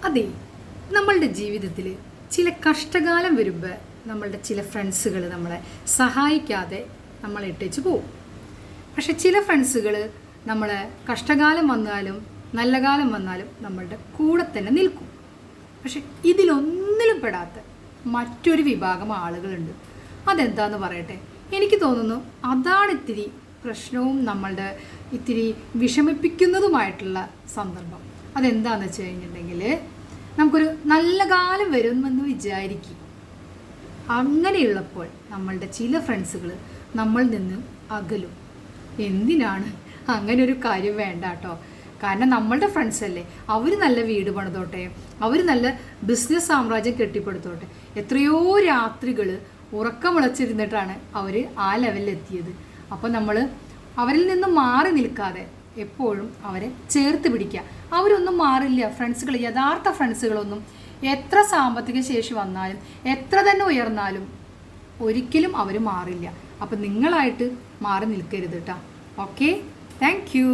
അതെ, നമ്മളുടെ ജീവിതത്തിൽ ചില കഷ്ടകാലം വരുമ്പോൾ നമ്മളുടെ ചില ഫ്രണ്ട്സുകൾ നമ്മളെ സഹായിക്കാതെ നമ്മളെ ഇട്ടേച്ച് പോവും. പക്ഷെ ചില ഫ്രണ്ട്സുകൾ നമ്മളെ കഷ്ടകാലം വന്നാലും നല്ല കാലം വന്നാലും നമ്മളുടെ കൂടെ തന്നെ നിൽക്കും. പക്ഷെ ഇതിലൊന്നിലും പെടാത്ത മറ്റൊരു വിഭാഗം ആളുകളുണ്ട്. അതെന്താന്ന് പറയട്ടെ. എനിക്ക് തോന്നുന്നു അതാണ് ഇത്തിരി പ്രശ്നവും നമ്മളുടെ ഇത്തിരി വിഷമിപ്പിക്കുന്നതുമായിട്ടുള്ള സന്ദർഭം. അതെന്താണെന്ന് വെച്ച് കഴിഞ്ഞിട്ടുണ്ടെങ്കിൽ, നമുക്കൊരു നല്ല കാലം വരുമെന്ന് വിചാരിക്കും. അങ്ങനെയുള്ളപ്പോൾ നമ്മളുടെ ചില ഫ്രണ്ട്സുകൾ നമ്മളിൽ നിന്ന് അകലും. എന്തിനാണ് അങ്ങനെ ഒരു കാര്യം? വേണ്ട കേട്ടോ. കാരണം നമ്മളുടെ ഫ്രണ്ട്സ് അല്ലേ, അവർ നല്ല വീട് പണിതോട്ടെ, അവർ നല്ല ബിസിനസ് സാമ്രാജ്യം കെട്ടിപ്പടുത്തോട്ടെ. എത്രയോ രാത്രികൾ ഉറക്കമുളച്ചിരുന്നിട്ടാണ് അവർ ആ ലെവലിലെത്തിയത്. അപ്പോൾ നമ്മൾ അവരിൽ നിന്ന് മാറി നിൽക്കാതെ എപ്പോഴും അവരെ ചേർത്ത് പിടിക്കുക. അവരൊന്നും മാറില്ല. ഫ്രണ്ട്സുകൾ, യഥാർത്ഥ ഫ്രണ്ട്സുകളൊന്നും എത്ര സാമ്പത്തിക ശേഷി വന്നാലും എത്ര തന്നെ ഉയർന്നാലും ഒരിക്കലും അവർ മാറില്ല. അപ്പം നിങ്ങളായിട്ട് മാറി നിൽക്കരുത് കേട്ടോ. Okay, thank you.